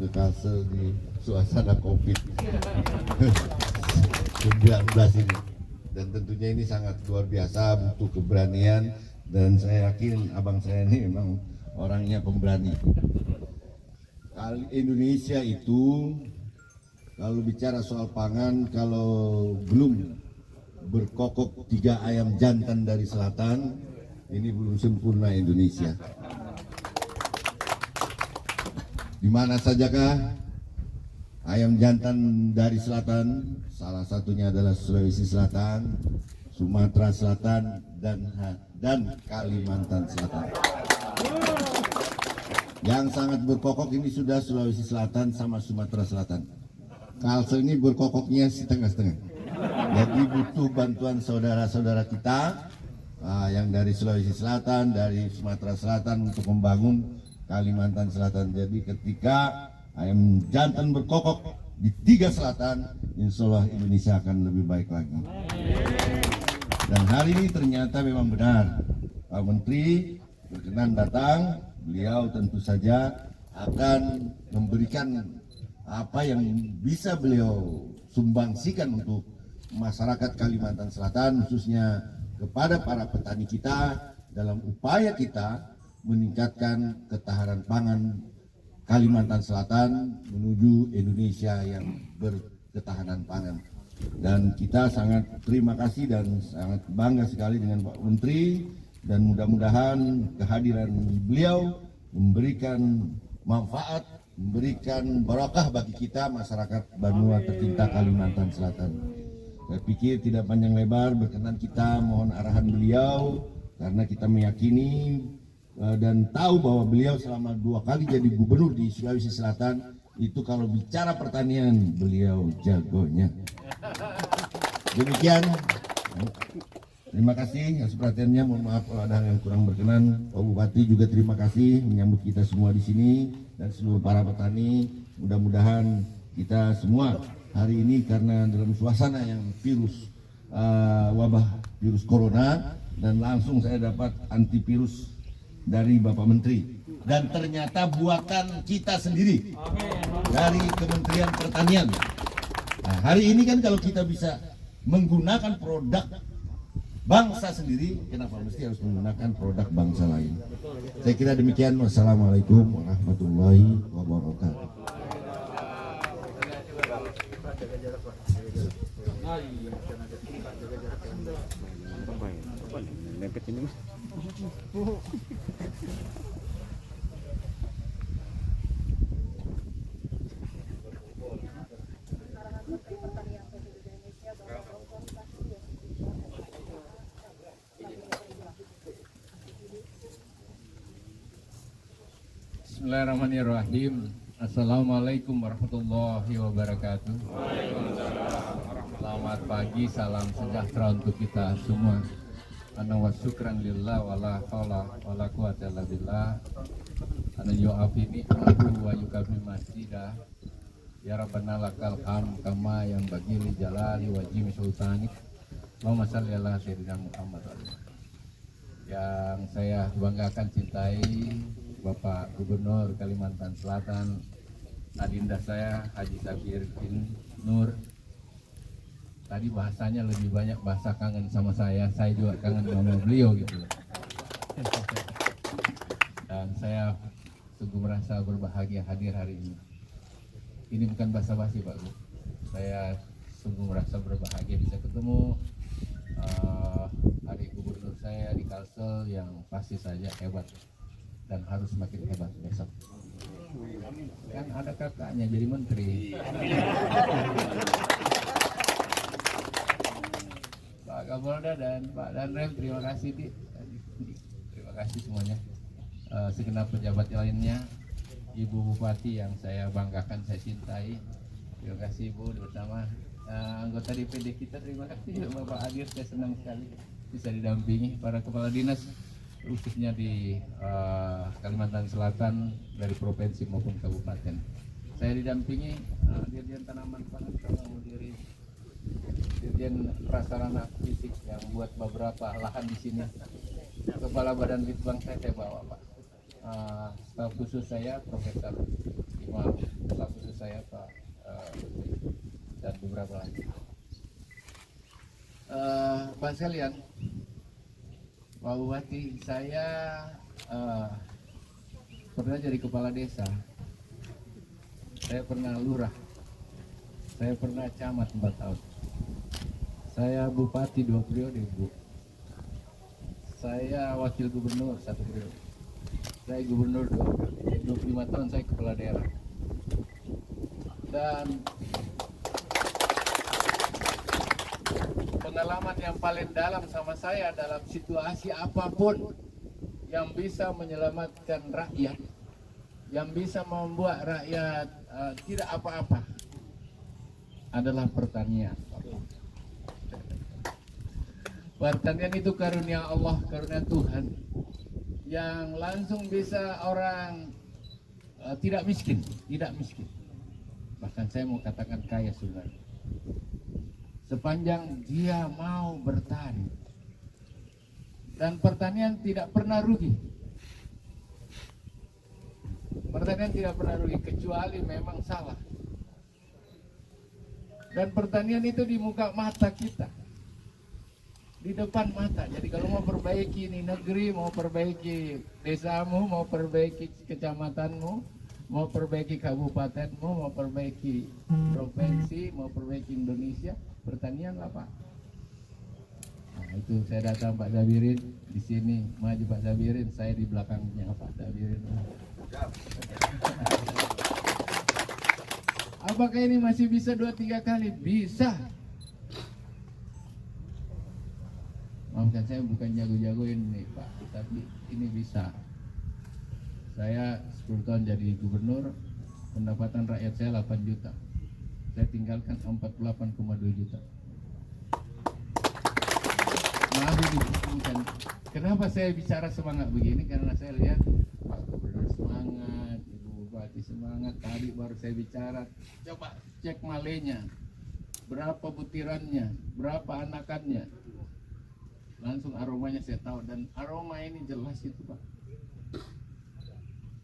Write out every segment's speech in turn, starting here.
ke Kalsel di suasana COVID-19 ini. Dan tentunya ini sangat luar biasa, butuh keberanian, dan saya yakin abang saya ini memang orangnya pemberani. Indonesia itu kalau bicara soal pangan, kalau belum berkokok 3 ayam jantan dari selatan, ini belum sempurna Indonesia. Di mana sajakah ayam jantan dari selatan? Salah satunya adalah Sulawesi Selatan, Sumatera Selatan, dan Kalimantan Selatan. Yang sangat berkokok ini sudah Sulawesi Selatan sama Sumatera Selatan. Kalsel ini berkokoknya setengah-setengah. Jadi butuh bantuan saudara-saudara kita yang dari Sulawesi Selatan, dari Sumatera Selatan untuk membangun Kalimantan Selatan. Jadi ketika ayam jantan berkokok di 3 selatan, insya Allah Indonesia akan lebih baik lagi. Dan hari ini ternyata memang benar, Pak Menteri berkenan datang. Beliau tentu saja akan memberikan apa yang bisa beliau sumbangsikan untuk masyarakat Kalimantan Selatan, khususnya kepada para petani kita dalam upaya kita meningkatkan ketahanan pangan Kalimantan Selatan menuju Indonesia yang berketahanan pangan. Dan kita sangat terima kasih dan sangat bangga sekali dengan Pak Menteri, dan mudah-mudahan kehadiran beliau memberikan manfaat, memberikan barokah bagi kita masyarakat Banua tercinta Kalimantan Selatan. Saya pikir tidak panjang lebar, berkenan kita mohon arahan beliau, karena kita meyakini dan tahu bahwa beliau selama 2 kali jadi gubernur di Sulawesi Selatan, itu kalau bicara pertanian beliau jagonya. Demikian, terima kasih atas perhatiannya. Mohon maaf kalau ada yang kurang berkenan. Pak Bupati juga terima kasih menyambut kita semua di sini dan seluruh para petani. Mudah-mudahan kita semua hari ini, karena dalam suasana yang wabah virus corona, dan langsung saya dapat antivirus dari Bapak Menteri, dan ternyata buatan kita sendiri dari Kementerian Pertanian. Nah, hari ini kan kalau kita bisa menggunakan produk bangsa sendiri, kenapa mesti harus menggunakan produk bangsa lain? Saya kira demikian. Wassalamualaikum warahmatullahi wabarakatuh. Bismillahirrahmanirrahim. Assalamualaikum warahmatullahi wabarakatuh. Selamat pagi, salam sejahtera untuk kita semua. Ana wa syukran lillah wala haula wala quwata illa billah. Ana yu'afini aku wa yukafi masjidah. Ya Rabbana lakal ham kama yang bagi li jalali wajimi sultanik. Allahumma shalli ala sayyidina Muhammad. Yang saya banggakan, cintai Bapak Gubernur Kalimantan Selatan, adinda saya Haji Sabir bin Nur. Tadi bahasanya lebih banyak bahasa kangen sama saya juga kangen sama beliau gitu. Dan saya sungguh merasa berbahagia hadir hari ini. Ini bukan basa-basi Pak Bu. Saya sungguh merasa berbahagia bisa ketemu adik gubernur saya di Kalsel yang pasti saja hebat dan harus makin hebat besok. Kan ada kakaknya jadi menteri. Pak Kapolda dan Pak Danrem, terima kasih terima kasih semuanya. Segenap pejabat lainnya, Ibu Bupati yang saya banggakan, saya cintai, terima kasih Ibu, bersama anggota DPD kita, terima kasih Bapak hadir, saya senang sekali bisa didampingi para kepala dinas khususnya di Kalimantan Selatan dari provinsi maupun kabupaten. Saya didampingi Dirjen Tanaman Pangan sama diri Dirjen Prasarana Fisik yang buat beberapa lahan di sini. Kepala Badan Litbang saya bawa Pak. staf khusus saya Profesor Imam, staf khusus saya Pak dan beberapa lagi. Pak sekalian, Pak Bupati, saya pernah jadi kepala desa, saya pernah lurah, saya pernah camat 4 tahun, saya bupati 2 periode, Bu. Saya wakil gubernur 1 periode, saya gubernur 25 tahun, saya kepala daerah. Dan pengalaman yang paling dalam sama saya dalam situasi apapun yang bisa menyelamatkan rakyat, yang bisa membuat rakyat tidak apa-apa, adalah pertanian. Pertanian itu karunia Allah, karunia Tuhan, yang langsung bisa orang tidak miskin, bahkan saya mau katakan kaya sebenarnya, sepanjang dia mau bertani. Dan pertanian tidak pernah rugi. Pertanian tidak pernah rugi kecuali memang salah. Dan pertanian itu di muka mata kita, di depan mata. Jadi kalau mau perbaiki ini negeri, mau perbaiki desamu, mau perbaiki kecamatanmu, mau perbaiki kabupatenmu, mau perbaiki provinsi, mau perbaiki Indonesia, pertanian lah Pak. Nah, itu saya datang Pak Zabirin di sini, maju Pak Zabirin, saya di belakangnya Pak Zabirin. Apakah ini masih bisa 2-3 kali? Bisa. Maafkan saya bukan jago-jago ini Pak, tapi ini bisa. Saya 10 tahun jadi gubernur, pendapatan rakyat saya 8 juta. Saya tinggalkan 48,2 juta. Maaf ini bukan. Kenapa saya bicara semangat begini? Karena saya lihat Pak Gubernur semangat, Ibu Bupati semangat. Tadi baru saya bicara, coba cek malenya, berapa butirannya, berapa anakannya. Langsung aromanya saya tahu, dan aroma ini jelas itu Pak.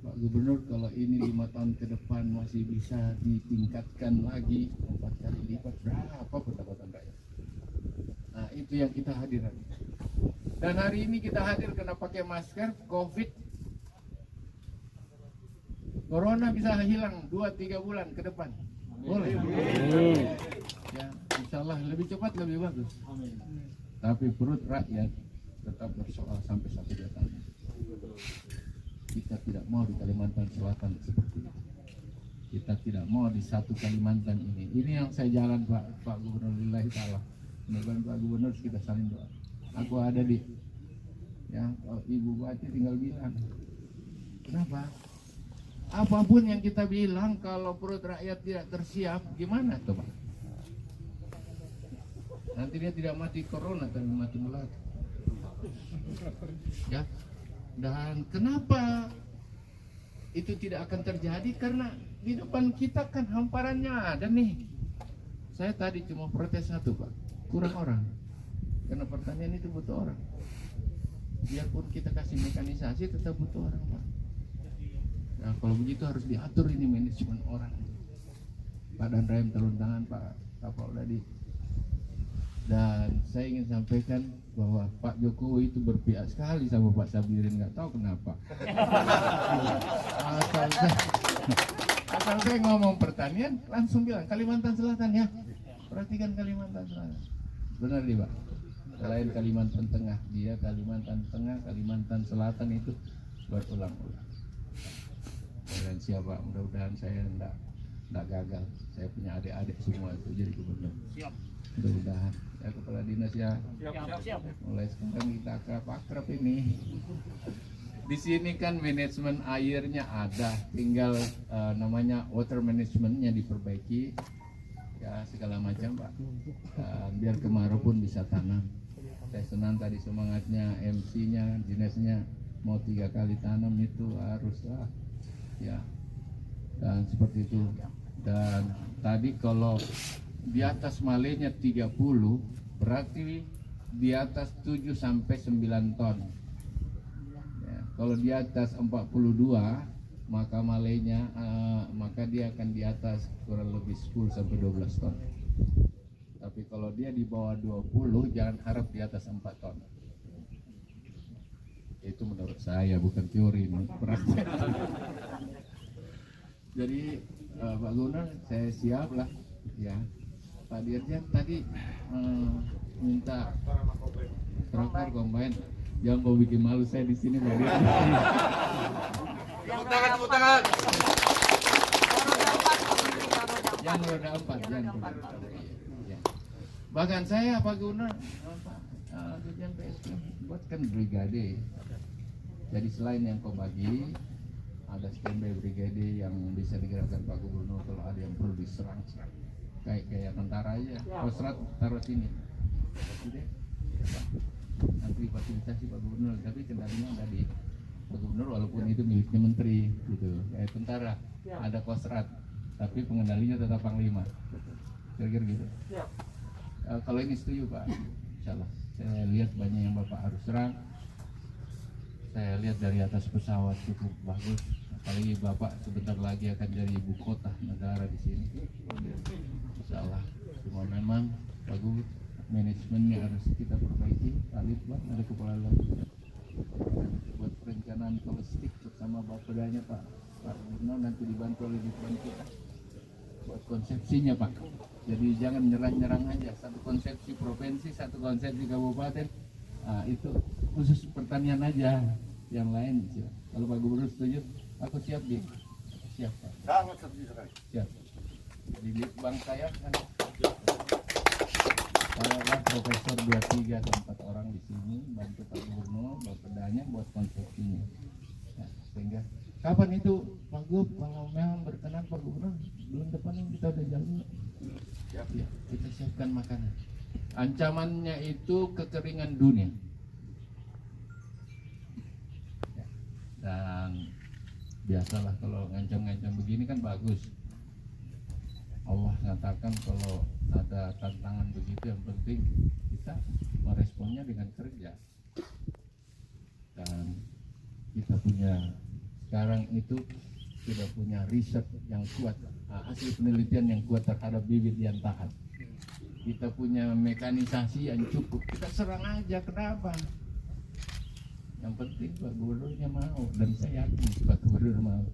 Pak Gubernur, kalau ini 5 tahun ke depan masih bisa ditingkatkan lagi 4 kali lipat, berapa pendapatan rakyat? Nah itu yang kita hadir hari ini. Dan hari ini kita hadir karena pakai masker. Covid, Corona bisa hilang 2-3 bulan ke depan. Boleh. Ya, insya Allah lebih cepat lebih bagus. Tapi perut rakyat tetap bersoal sampai 1-2 tahun. Kita tidak mau di Kalimantan Selatan seperti itu. Kita tidak mau di satu Kalimantan ini. Ini yang saya jalan Pak Gubernur lillahi ta'ala. Mudah-mudahan Pak Gubernur kita saling doa. Aku ada di, ya, kalau Ibu Bupati tinggal bilang. Kenapa? Apapun yang kita bilang, kalau perut rakyat tidak tersiap, gimana coba? Nanti dia tidak mati corona, tapi mati melati. Ya. Dan kenapa itu tidak akan terjadi? Karena di depan kita kan hamparannya ada nih. Saya tadi cuma protes satu Pak, kurang orang. Karena pertanian itu butuh orang. Biarpun kita kasih mekanisasi tetap butuh orang Pak. Nah kalau begitu harus diatur ini manajemen orang. Pak Danraim turun tangan Pak Kapol tadi. Dan saya ingin sampaikan bahwa Pak Jokowi itu berpihak sekali sama Pak Sabirin, nggak tahu kenapa. Asal saya ngomong pertanian, langsung bilang Kalimantan Selatan ya. Perhatikan Kalimantan Selatan. Benar nih Pak. Selain Kalimantan Tengah, dia Kalimantan Tengah, Kalimantan Selatan itu berulang-ulang. Dan siapa? Mudah-mudahan saya enggak gagal. Saya punya adik-adik semua itu jadi gubernur. Siap. Mudah-mudahan ya kepala dinas ya. Siap. Mulai sekarang kita akrab ini. Di sini kan manajemen airnya ada, tinggal namanya water managementnya diperbaiki, ya segala macam Pak. Biar kemarau pun bisa tanam. Saya senang tadi semangatnya MC-nya, dinasnya mau 3 kali tanam itu haruslah, ya. Dan seperti itu. Dan tadi kalau di atas malenya 30, berarti di atas 7 sampai 9 ton. Ya, Kalau di atas 42 maka malainya maka dia akan di atas kurang lebih 10 sampai 12 ton. Tapi kalau dia di bawah 20 jangan harap di atas 4 ton. Itu menurut saya, bukan teori, menurut praktek. Jadi Pak Gubernur, saya siap lah ya. Pak Dirjen tadi minta traktor combine. Jangan kau bikin malu saya di sini, Pak Dirjen. Tepuk tangan, tepuk tangan. Yang roda 4, yang roda 4. Ya. Bahkan saya Pak Gubernur, Dirjen PSP buatkan brigade. Jadi selain yang kau bagi, ada standby brigade yang bisa digerakkan Pak Gubernur kalau ada yang perlu diserang. Kayak tentara aja, Kostrat taruh sini. Gitu. Nanti fasilitasi Pak Gubernur, tapi kendalinya ada di Pak Gubernur walaupun itu miliknya menteri gitu. Kayak tentara ada Kostrat, tapi pengendalinya tetap Panglima. Kira-kira gitu. Kalau ini setuju Pak, insyaallah. Saya lihat banyak yang Bapak harus serang. Saya lihat dari atas pesawat cukup bagus, apalagi Bapak sebentar lagi akan jadi ibu kota negara di sini. Insyaallah. Cuma memang bagus, manajemennya harus kita perbaiki. Pak Litbang ada kepala lagi buat perencanaan logistik bersama Bapedanya Pak Gubernur, nanti dibantu oleh Ditban kita buat konsepsinya Pak. Jadi jangan nyerang-nyerang aja, satu konsepsi provinsi, satu konsepsi kabupaten. Nah, itu khusus pertanian aja, yang lain siap. Kalau Pak Gubernur setuju, aku siap di siap Pak. Sangat setuju sekali. Siap. Di Litbang saya kan saya profesor 2, 3 atau 4 orang di sini bantu Pak Gubernur, Bapedanya buat konsepsinya. Nah, sehingga kapan itu Pak Gub kalau memang berkenan Pak Gubernur, bulan depan ini kita udah jalan. Ya, kita siapkan makanan. Ancamannya itu kekeringan dunia. Dan biasalah kalau ngancam-ngancam begini kan bagus. Allah nyatakan kalau ada tantangan begitu yang penting kita meresponnya dengan kerja. Dan kita punya sekarang itu sudah punya riset yang kuat, hasil penelitian yang kuat terhadap bibit yang tahan. Kita punya mekanisasi yang cukup, kita serang aja, kenapa? Yang penting Pak Gubernurnya mau, dan saya yakin Pak Gubernur mau.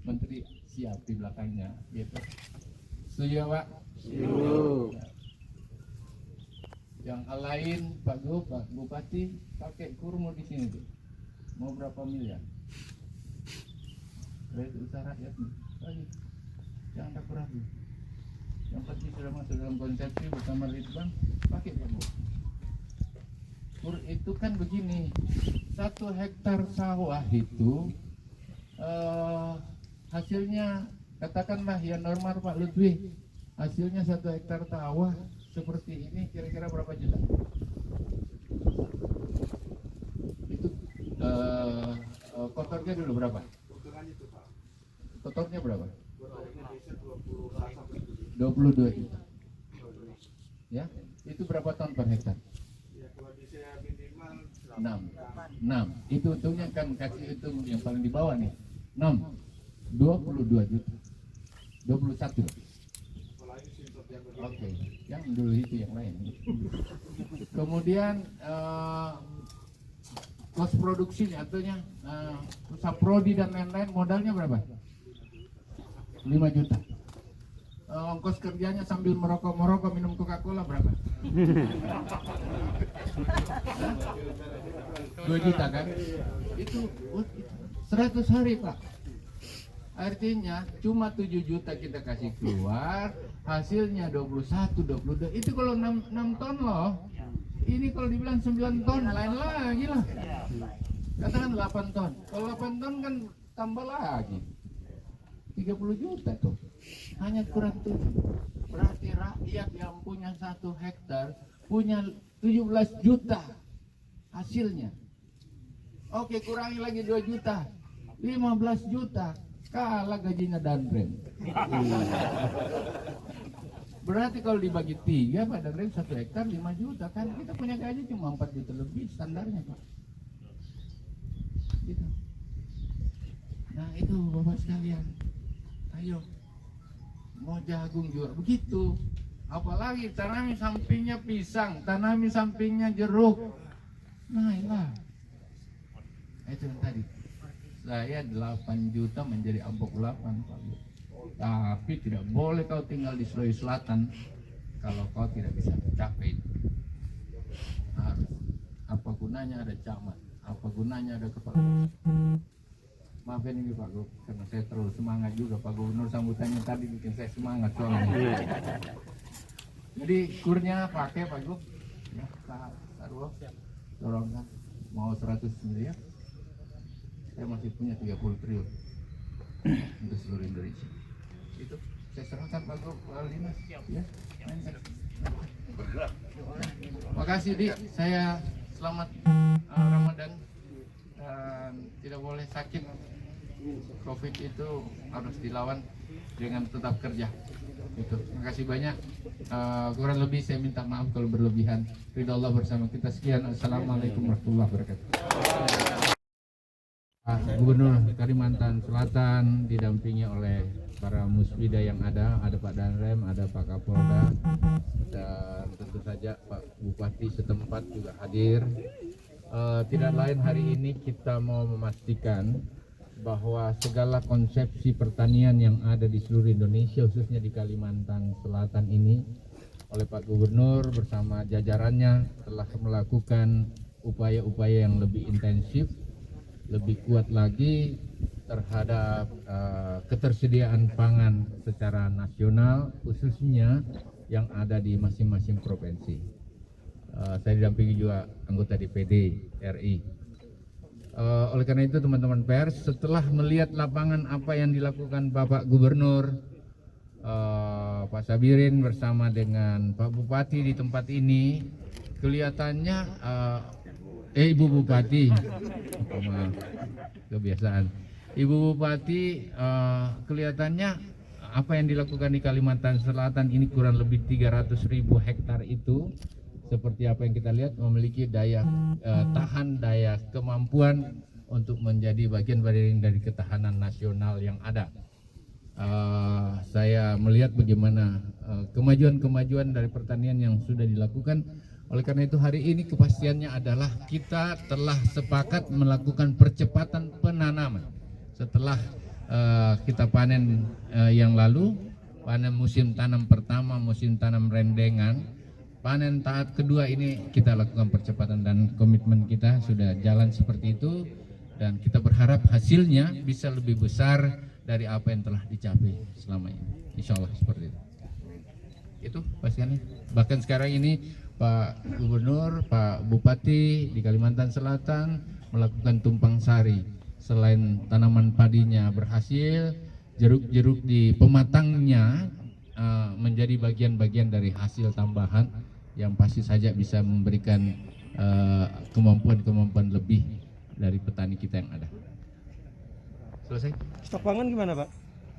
Menteri siap di belakangnya, gitu. Setuju ya Pak? Setuju. Yang lain Pak Gub, Pak Bupati pakai kurma di sini tuh. Mau berapa miliar? Kredit usaha rakyat nih. Lagi. Jangan tak ragu. Yang penting sudah masuk dalam konsepsi bersama Litbang, pakai Pak Gub. Itu kan begini, 1 hektar sawah itu hasilnya katakanlah ya normal Pak Lutfi, hasilnya 1 hektar sawah seperti ini kira-kira berapa juta? Itu kotornya dulu berapa? Kotornya berapa? 22 juta. Ya, itu berapa ton per hektar? 6. Itu untungnya kan kasih hitung yang paling di bawah nih. 6. 22 juta. 21. Oke, yang dulu itu yang lain. Kemudian kos produksinya artinya saprodi dan lain-lain modalnya berapa? 5 juta. Ongkos kerjanya sambil merokok minum Coca-Cola berapa? 2 juta kan? Itu 100 hari Pak. Artinya cuma 7 juta kita kasih keluar, hasilnya 21, 22. Itu kalau 6 ton loh. Ini kalau dibilang 9 ton lain lagi lah. Katakan 8 ton. Kalau 8 ton kan tambah lagi 30 juta tuh. Hanya kurang 7. Berarti rakyat yang punya 1 hektar punya 17 juta hasilnya. Oke, kurangi lagi 2 juta, 15 juta. Kalah gajinya Danrem. Berarti kalau dibagi 3 Pak Danrem 1 hektar 5 juta kan kita punya gaji cuma 4 juta lebih standarnya Pak. Gitu. Nah itu Bapak sekalian, ayo mau jagung juga begitu. Apalagi tanami sampingnya pisang, tanami sampingnya jeruk. Nah inilah. Itu yang tadi. Saya 8 juta menjadi ampok 8 Pak. Tapi tidak boleh kau tinggal di Sulawesi Selatan kalau kau tidak bisa mencapai itu. Harus. Apa gunanya ada camat? Apa gunanya ada kepala? Maafin ini Pak Gub, karena saya terlalu semangat juga Pak Gubernur, sambutannya tadi bikin saya semangat soalnya. Jadi kurnya pakai Pak Gub, ya, taruh, dorongkan, mau 100 miliar, saya masih punya 30 triliun untuk seluruh Indonesia. Itu saya serahkan Pak Gub, Pak Dinas, ya. Makasih Dik, saya selamat Ramadan dan tidak boleh sakit. Covid itu harus dilawan dengan tetap kerja. Itu. Terima kasih banyak. Kurang lebih saya minta maaf kalau berlebihan. Ridha Allah bersama kita sekian. Assalamualaikum warahmatullahi wabarakatuh. Gubernur Kalimantan Selatan didampingi oleh para musbida yang ada Pak Danrem, ada Pak Kapolda, dan tentu saja Pak Bupati setempat juga hadir. Tidak lain hari ini kita mau memastikan bahwa segala konsepsi pertanian yang ada di seluruh Indonesia, khususnya di Kalimantan Selatan ini, oleh Pak Gubernur bersama jajarannya telah melakukan upaya-upaya yang lebih intensif, lebih kuat lagi terhadap ketersediaan pangan secara nasional, khususnya yang ada di masing-masing provinsi. Saya didampingi juga anggota DPD RI. Oleh karena itu teman-teman pers, setelah melihat lapangan apa yang dilakukan Bapak Gubernur, Pak Sabirin bersama dengan Pak Bupati di tempat ini, kelihatannya Ibu Bupati, maaf, kebiasaan, Ibu Bupati kelihatannya apa yang dilakukan di Kalimantan Selatan ini kurang lebih 300.000 hektar itu, seperti apa yang kita lihat, memiliki daya tahan, daya kemampuan untuk menjadi bagian dari ketahanan nasional yang ada. Saya melihat bagaimana kemajuan-kemajuan dari pertanian yang sudah dilakukan. Oleh karena itu hari ini kepastiannya adalah kita telah sepakat melakukan percepatan penanaman. Setelah kita panen yang lalu, panen musim tanam pertama, musim tanam rendengan, panen tahap kedua ini kita lakukan percepatan, dan komitmen kita sudah jalan seperti itu, dan kita berharap hasilnya bisa lebih besar dari apa yang telah dicapai selama ini. Insya Allah seperti itu. Itu pastinya. Bahkan sekarang ini Pak Gubernur, Pak Bupati di Kalimantan Selatan melakukan tumpang sari. Selain tanaman padinya berhasil, jeruk-jeruk di pematangnya menjadi bagian-bagian dari hasil tambahan yang pasti saja bisa memberikan kemampuan-kemampuan lebih dari petani kita yang ada. Selesai? Stok pangan gimana Pak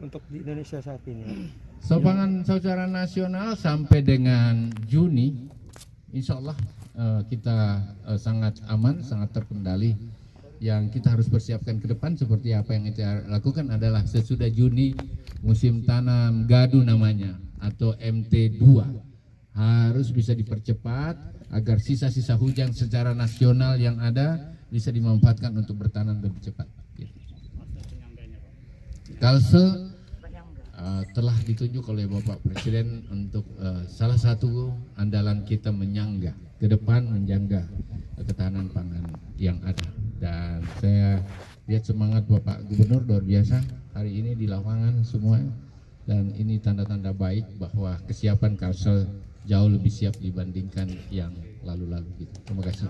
untuk di Indonesia saat ini? Stok pangan secara nasional sampai dengan Juni, insya Allah kita sangat aman, sangat terkendali. Yang kita harus persiapkan ke depan seperti apa yang kita lakukan adalah sesudah Juni musim tanam gadu namanya atau MT2 harus bisa dipercepat agar sisa-sisa hujan secara nasional yang ada bisa dimanfaatkan untuk bertanam lebih cepat. Kalse telah ditunjuk oleh Bapak Presiden untuk salah satu andalan kita menyangga ke depan, menjaga ketahanan pangan yang ada. Dan saya lihat semangat Bapak Gubernur luar biasa hari ini di lapangan semua, dan ini tanda-tanda baik bahwa kesiapan Kalsel jauh lebih siap dibandingkan yang lalu-lalu gitu. Terima kasih.